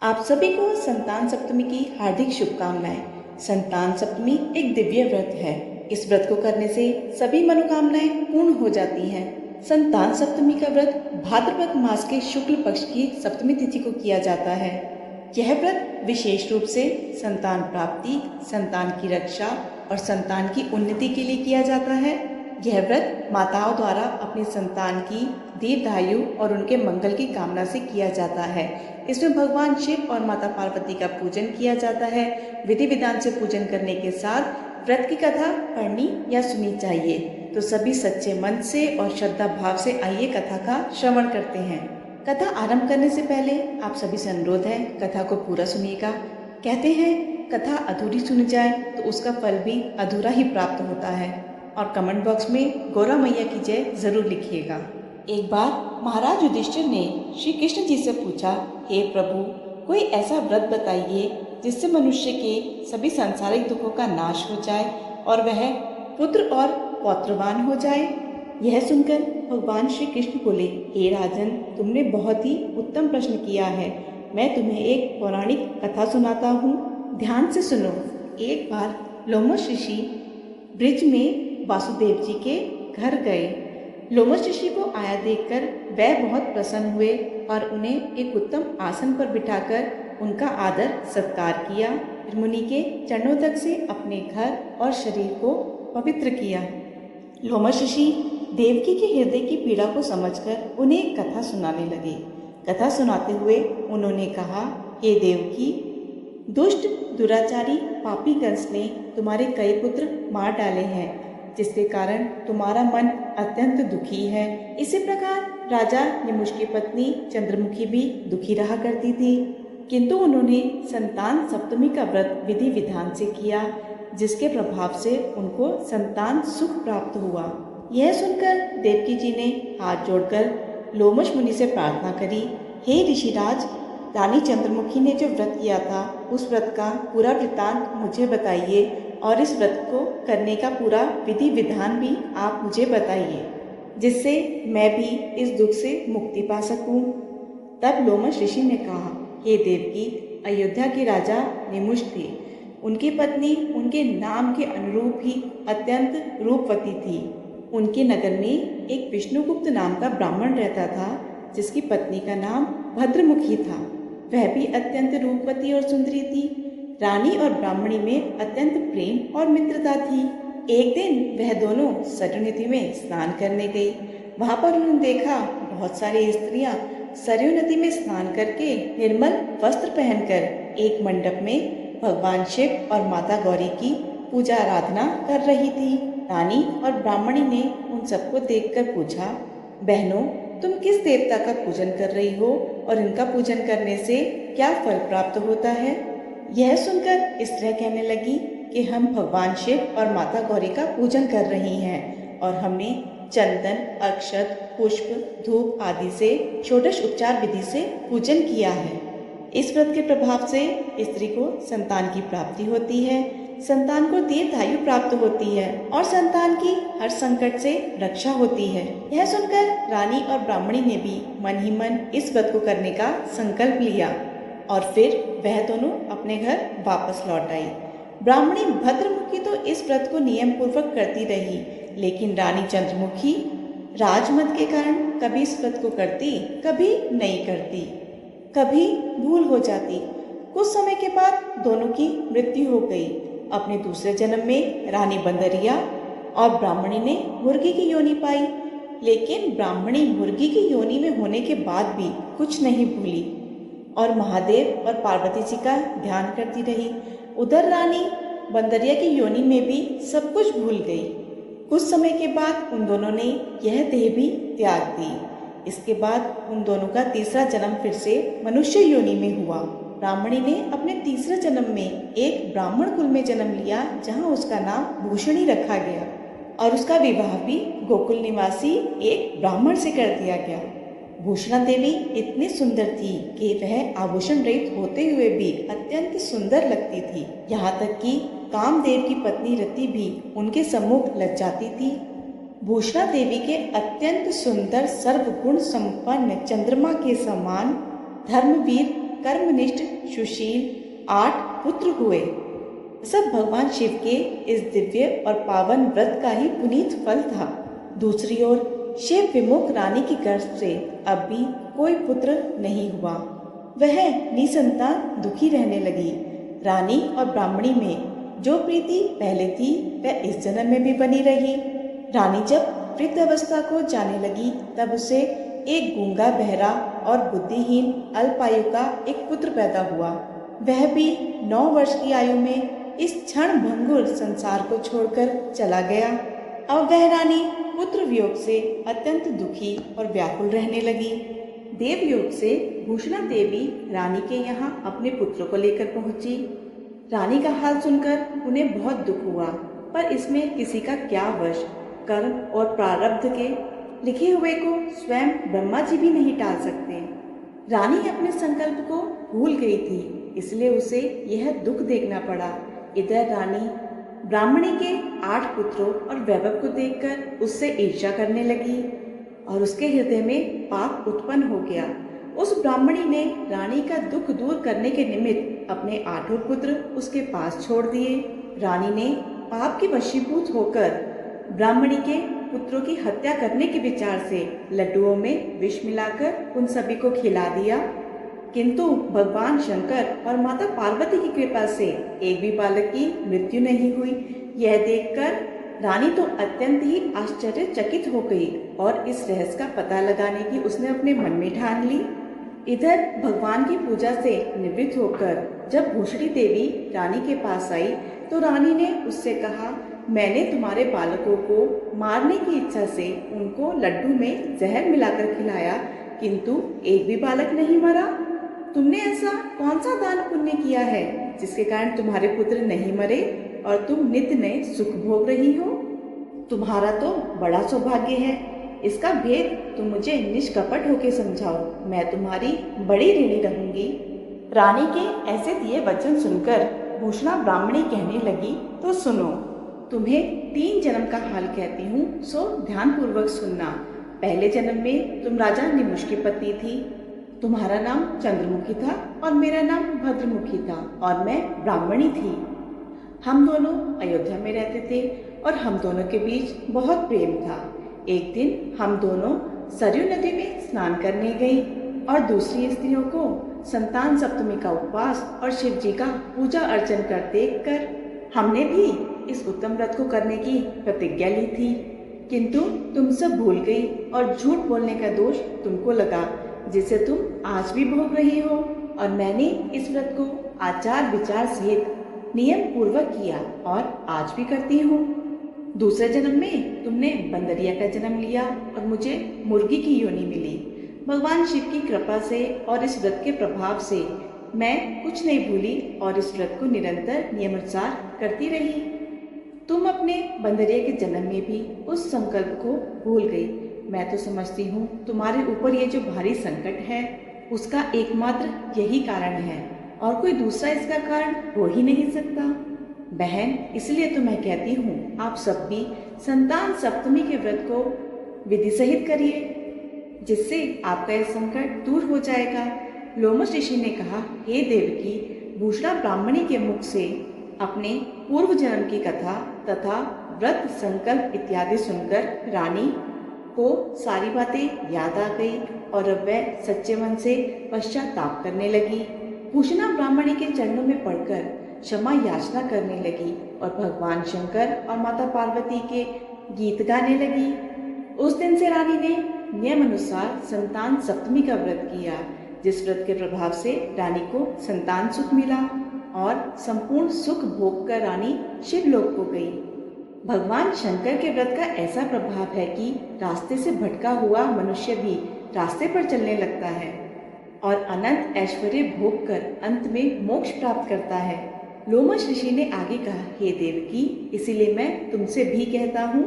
आप सभी को संतान सप्तमी की हार्दिक शुभकामनाएं। संतान सप्तमी एक दिव्य व्रत है। इस व्रत को करने से सभी मनोकामनाएं पूर्ण हो जाती हैं। संतान सप्तमी का व्रत भाद्रपद मास के शुक्ल पक्ष की सप्तमी तिथि को किया जाता है। यह व्रत विशेष रूप से संतान प्राप्ति, संतान की रक्षा और संतान की उन्नति के लिए किया जाता है। यह व्रत माताओं द्वारा अपने संतान की दीर्घायु और उनके मंगल की कामना से किया जाता है। इसमें भगवान शिव और माता पार्वती का पूजन किया जाता है। विधि विधान से पूजन करने के साथ व्रत की कथा पढ़नी या सुननी चाहिए। तो सभी सच्चे मन से और श्रद्धा भाव से आइए कथा का श्रवण करते हैं। कथा आरंभ करने से पहले आप सभी से अनुरोध है, कथा को पूरा सुनिएगा। कहते हैं कथा अधूरी सुनी जाए तो उसका फल भी अधूरा ही प्राप्त होता है। और कमेंट बॉक्स में गौरा मैया की जय जरूर लिखिएगा। एक बार महाराज युधिष्ठिर ने श्री कृष्ण जी से पूछा, हे प्रभु, कोई ऐसा व्रत बताइए जिससे मनुष्य के सभी सांसारिक दुखों का नाश हो जाए और वह पुत्र और पौत्रवान हो जाए। यह सुनकर भगवान श्री कृष्ण बोले, हे राजन, तुमने बहुत ही उत्तम प्रश्न किया है। मैं तुम्हें एक पौराणिक कथा सुनाता हूँ, ध्यान से सुनो। एक बार लोमश ऋषि ब्रिज में वासुदेव जी के घर गए। लोमश ऋषि को आया देखकर वह बहुत प्रसन्न हुए और उन्हें एक उत्तम आसन पर बिठाकर उनका आदर सत्कार किया। फिर मुनि के चरणों तक से अपने घर और शरीर को पवित्र किया। लोमश ऋषि देवकी के हृदय की पीड़ा को समझकर उन्हें एक कथा सुनाने लगे। कथा सुनाते हुए उन्होंने कहा, हे देवकी, दुष्ट दुराचारी पापी कंस ने तुम्हारे कई पुत्र मार डाले हैं, जिसके कारण तुम्हारा मन अत्यंत दुखी है। इसी प्रकार राजा निमुष की पत्नी चंद्रमुखी भी दुखी रहा करती थी, किंतु उन्होंने संतान सप्तमी का व्रत विधि विधान से किया, जिसके प्रभाव से उनको संतान सुख प्राप्त हुआ। यह सुनकर देवकी जी ने हाथ जोड़कर लोमश मुनि से प्रार्थना करी, हे ऋषिराज, रानी चंद्रमुखी ने जो व्रत किया था उस व्रत का पूरा वृत्तांत मुझे बताइए और इस व्रत को करने का पूरा विधि विधान भी आप मुझे बताइए, जिससे मैं भी इस दुख से मुक्ति पा सकूं। तब लोमश ऋषि ने कहा, हे देवकी, अयोध्या के राजा निमुष थे। उनकी पत्नी उनके नाम के अनुरूप ही अत्यंत रूपवती थी। उनके नगर में एक विष्णुगुप्त नाम का ब्राह्मण रहता था, जिसकी पत्नी का नाम भद्रमुखी था। वह भी अत्यंत रूपवती और सुंदरी थी। रानी और ब्राह्मणी में अत्यंत प्रेम और मित्रता थी। एक दिन वह दोनों सरयू नदी में स्नान करने गई। वहां पर उन्होंने देखा बहुत सारी स्त्रियां सरयू नदी में स्नान करके निर्मल वस्त्र पहनकर एक मंडप में भगवान शिव और माता गौरी की पूजा आराधना कर रही थी। रानी और ब्राह्मणी ने उन सबको देखकर पूछा, बहनों, तुम किस देवता का पूजन कर रही हो और इनका पूजन करने से क्या फल प्राप्त होता है? यह सुनकर स्त्रियां कहने लगी कि हम भगवान शिव और माता गौरी का पूजन कर रही हैं और हमने चंदन, अक्षत, पुष्प, धूप आदि से षोडश उपचार विधि से पूजन किया है। इस व्रत के प्रभाव से स्त्री को संतान की प्राप्ति होती है, संतान को दीर्घायु प्राप्त होती है और संतान की हर संकट से रक्षा होती है। यह सुनकर रानी और ब्राह्मणी ने भी मन ही मन इस व्रत को करने का संकल्प लिया और फिर वह दोनों अपने घर वापस लौट आई। ब्राह्मणी भद्रमुखी तो इस व्रत को नियम पूर्वक करती रही, लेकिन रानी चंद्रमुखी राजमद के कारण कभी इस व्रत को करती, कभी नहीं करती, कभी भूल हो जाती। कुछ समय के बाद दोनों की मृत्यु हो गई। अपने दूसरे जन्म में रानी बंदरिया और ब्राह्मणी ने मुर्गी की योनि पाई, लेकिन ब्राह्मणी मुर्गी की योनि में होने के बाद भी कुछ नहीं भूली और महादेव और पार्वती जी का ध्यान करती रही। उधर रानी बंदरिया की योनि में भी सब कुछ भूल गई। कुछ समय के बाद उन दोनों ने यह देह भी त्याग दी। इसके बाद उन दोनों का तीसरा जन्म फिर से मनुष्य योनि में हुआ। ब्राह्मणी ने अपने तीसरे जन्म में एक ब्राह्मण कुल में जन्म लिया, जहां उसका नाम भूषणी रखा गया और उसका विवाह भी गोकुल निवासी एक ब्राह्मण से कर दिया गया। भूषणा देवी इतनी सुंदर थी कि वह आभूषण रहित होते हुए भी अत्यंत सुंदर लगती थी। यहाँ तक कि कामदेव की पत्नी रति भी उनके सम्मुख लग जाती थी। भूषणा देवी के अत्यंत सुंदर सर्वगुण संपन्न चंद्रमा के समान धर्मवीर कर्मनिष्ठ सुशील 8 पुत्र हुए। सब भगवान शिव के इस दिव्य और पावन व्रत का ही पुनीत फल था। दूसरी ओर शिव विमुख रानी की गर्भ से अब भी कोई पुत्र नहीं हुआ। वह निसंतान दुखी रहने लगी। रानी और ब्राह्मणी में जो प्रीति पहले थी वह इस जन्म में भी बनी रही। रानी जब वृद्ध अवस्था को जाने लगी तब उसे एक गूंगा, बहरा और बुद्धिहीन अल्पायु का एक पुत्र पैदा हुआ। वह भी 9 वर्ष की आयु में इस क्षण भंगुर संसार को छोड़कर चला गया। अब वह रानी पुत्र वियोग से अत्यंत दुखी और व्याकुल रहने लगी। देवयोग से भूषणा देवी रानी के यहाँ अपने पुत्र को लेकर पहुंची। रानी का हाल सुनकर उन्हें बहुत दुख हुआ, पर इसमें किसी का क्या वश। कर्म और प्रारब्ध के लिखे हुए को स्वयं ब्रह्मा जी भी नहीं टाल सकते। रानी अपने संकल्प को भूल गई थी, इसलिए उसे यह दुख देखना पड़ा। इधर रानी ब्राह्मणी के 8 पुत्रों और वैभव को देखकर उससे ईर्ष्या करने लगी और उसके हृदय में पाप उत्पन्न हो गया। उस ब्राह्मणी ने रानी का दुख दूर करने के निमित्त अपने 8 पुत्र उसके पास छोड़ दिए। रानी ने पाप के वशीभूत होकर ब्राह्मणी के पुत्रों की हत्या करने के विचार से लड्डुओं में विष मिलाकर उन सभी को खिला दिया, किंतु भगवान शंकर और माता पार्वती की कृपा से एक भी बालक की मृत्यु नहीं हुई। यह देखकर रानी तो अत्यंत ही आश्चर्यचकित हो गई और इस रहस्य का पता लगाने की उसने अपने मन में ठान ली। इधर भगवान की पूजा से निवृत्त होकर जब भूषणी देवी रानी के पास आई तो रानी ने उससे कहा, मैंने तुम्हारे बालकों को मारने की इच्छा से उनको लड्डू में जहर मिलाकर खिलाया, किंतु एक भी बालक नहीं मरा। तुमने ऐसा कौन सा दान पुण्य किया है जिसके कारण तुम्हारे पुत्र नहीं मरे और तुम नित्य नए सुख भोग रही हो? तुम्हारा तो बड़ा सौभाग्य है। इसका भेद तुम मुझे निष्कपट होकर समझाओ, मैं तुम्हारी बड़ी ऋणी रहूंगी। रानी के ऐसे दिए वचन सुनकर भूषणा ब्राह्मणी कहने लगी, तो सुनो, तुम्हें 3 जन्म का हाल कहती हूँ, सो ध्यान पूर्वक सुनना। पहले जन्म में तुम राजा निमुष की पत्नी थी। तुम्हारा नाम चंद्रमुखी था और मेरा नाम भद्रमुखी था और मैं ब्राह्मणी थी। हम दोनों अयोध्या में रहते थे और हम दोनों के बीच बहुत प्रेम था। एक दिन हम दोनों सरयू नदी में स्नान करने गई और दूसरी स्त्रियों को संतान सप्तमी का उपवास और शिव जी का पूजा अर्चन कर देखकर हमने भी इस उत्तम व्रत को करने की प्रतिज्ञा ली थी, किंतु तुम सब भूल गई और झूठ बोलने का दोष तुमको लगा, जिसे तुम आज भी भोग रही हो। और मैंने इस व्रत को आचार विचार सहित नियम पूर्वक किया और आज भी करती हूँ। दूसरे जन्म में तुमने बंदरिया का जन्म लिया और मुझे मुर्गी की योनि मिली। भगवान शिव की कृपा से और इस व्रत के प्रभाव से मैं कुछ नहीं भूली और इस व्रत को निरंतर नियमानुसार करती रही। तुम अपने बंदरिया के जन्म में भी उस संकल्प को भूल गई। मैं तो समझती हूँ तुम्हारे ऊपर ये जो भारी संकट है उसका एकमात्र यही कारण है और कोई दूसरा इसका कारण हो ही नहीं सकता। बहन, इसलिए तो मैं कहती हूँ आप सब भी संतान सप्तमी के व्रत को विधि सहित करिए, जिससे आपका यह संकट दूर हो जाएगा। लोमश ऋषि ने कहा, हे देवकी, भूषणा ब्राह्मणी के मुख से अपने पूर्व जन्म की कथा तथा व्रत संकल्प इत्यादि सुनकर रानी को सारी बातें याद आ गई और अब वह सच्चे मन से पश्चाताप करने लगी। भूषणा ब्राह्मणी के चरणों में पड़कर क्षमा याचना करने लगी और भगवान शंकर और माता पार्वती के गीत गाने लगी। उस दिन से रानी ने नियम अनुसार संतान सप्तमी का व्रत किया, जिस व्रत के प्रभाव से रानी को संतान सुख मिला और संपूर्ण सुख भोग कर रानी शिवलोक को गई। भगवान शंकर के व्रत का ऐसा प्रभाव है कि रास्ते से भटका हुआ मनुष्य भी रास्ते पर चलने लगता है और अनंत ऐश्वर्य भोग कर अंत में मोक्ष प्राप्त करता है। लोमश ऋषि ने आगे कहा, हे देवकी, इसीलिए मैं तुमसे भी कहता हूँ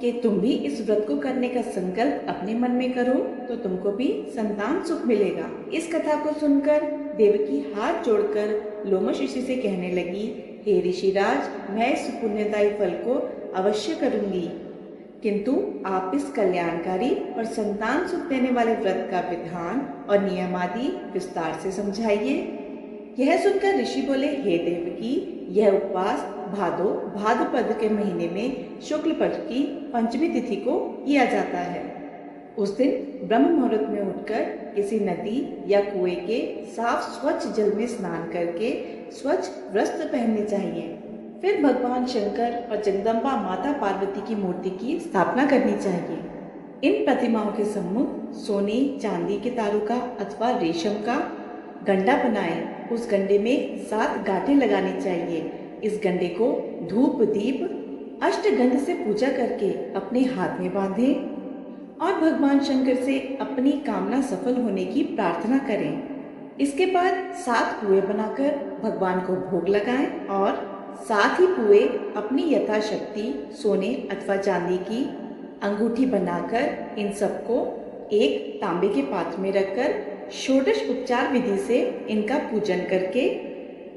कि तुम भी इस व्रत को करने का संकल्प अपने मन में करो तो तुमको भी संतान सुख मिलेगा। इस कथा को सुनकर देवकी हाथ जोड़कर लोमश ऋषि से कहने लगी, हे ऋषिराज, मैं इस पुण्यदायी फल को अवश्य करूंगी, किंतु आप इस कल्याणकारी और संतान सुख देने वाले व्रत का विधान और नियम आदि विस्तार से समझाइए। यह सुनकर ऋषि बोले, हे देवकी, यह उपवास भाद्रपद के महीने में शुक्ल पक्ष की पंचमी तिथि को किया जाता है। उस दिन ब्रह्म मुहूर्त में उठकर किसी नदी या कुएं के साफ स्वच्छ जल में स्नान करके स्वच्छ वस्त्र पहनने चाहिए। फिर भगवान शंकर और जगदम्बा माता पार्वती की मूर्ति की स्थापना करनी चाहिए। इन प्रतिमाओं के सम्मुख सोने चांदी के तारों का अथवा रेशम का गंडा बनाएं। उस गंडे में 7 गांठें लगानी चाहिए। इस गंडे को धूप दीप अष्टगंध से पूजा करके अपने हाथ में बांधें और भगवान शंकर से अपनी कामना सफल होने की प्रार्थना करें। इसके बाद 7 पुए बनाकर भगवान को भोग लगाएं और 7 ही पुए अपनी यथाशक्ति सोने अथवा चांदी की अंगूठी बनाकर इन सबको एक तांबे के पात्र में रखकर षोडश उपचार विधि से इनका पूजन करके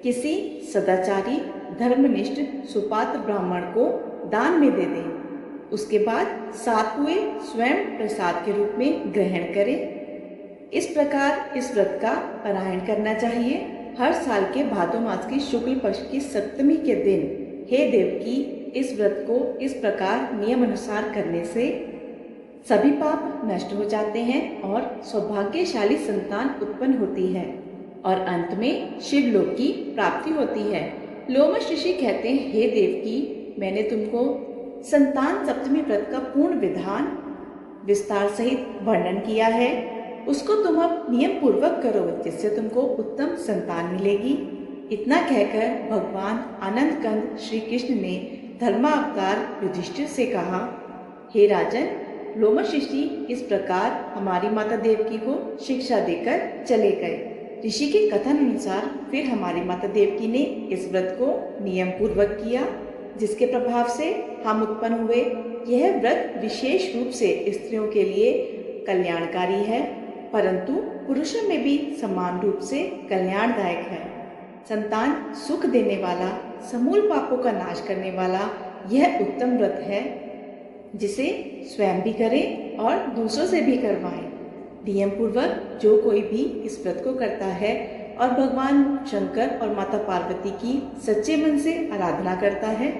किसी सदाचारी धर्मनिष्ठ सुपात्र ब्राह्मण को दान में दे दें। उसके बाद 7 पुए स्वयं प्रसाद के रूप में ग्रहण करें। इस प्रकार इस व्रत का पारायण करना चाहिए। हर साल के भादो मास की शुक्ल पक्ष की सप्तमी के दिन। हे देवकी, इस व्रत को इस प्रकार नियम अनुसार करने से सभी पाप नष्ट हो जाते हैं और सौभाग्यशाली संतान उत्पन्न होती है और अंत में शिवलोक की प्राप्ति होती है। लोमश ऋषि कहते हैं, हे देवकी, मैंने तुमको संतान सप्तमी व्रत का पूर्ण विधान विस्तार सहित वर्णन किया है। उसको तुम अब नियम पूर्वक करो, जिससे तुमको उत्तम संतान मिलेगी। इतना कहकर भगवान आनंद कंद श्री कृष्ण ने धर्मावतार युधिष्ठिर से कहा, हे राजन, लोमश ऋषि इस प्रकार हमारी माता देवकी को शिक्षा देकर चले गए। ऋषि के कथन अनुसार फिर हमारी माता देवकी ने इस व्रत को नियम पूर्वक किया, जिसके प्रभाव से हम उत्पन्न हुए। यह व्रत विशेष रूप से स्त्रियों के लिए कल्याणकारी है, परंतु पुरुषों में भी समान रूप से कल्याणदायक है। संतान सुख देने वाला, समूल पापों का नाश करने वाला यह उत्तम व्रत है, जिसे स्वयं भी करें और दूसरों से भी करवाएं। नियम पूर्वक जो कोई भी इस व्रत को करता है और भगवान शंकर और माता पार्वती की सच्चे मन से आराधना करता है,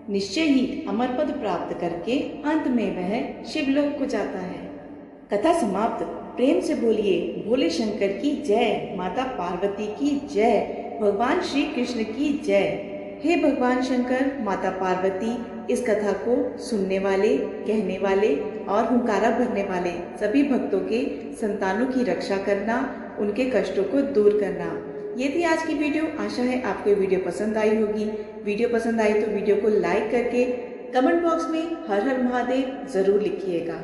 निश्चय ही अमर पद प्राप्त करके अंत में वह शिवलोक को जाता है। कथा समाप्त। प्रेम से बोलिए भोले शंकर की जय, माता पार्वती की जय, भगवान श्री कृष्ण की जय। हे भगवान शंकर, माता पार्वती, इस कथा को सुनने वाले, कहने वाले और हुंकारा भरने वाले सभी भक्तों के संतानों की रक्षा करना, उनके कष्टों को दूर करना। ये थी आज की वीडियो। आशा है आपको ये वीडियो पसंद आई होगी। वीडियो पसंद आई तो वीडियो को लाइक करके कमेंट बॉक्स में हर हर महादेव जरूर लिखिएगा।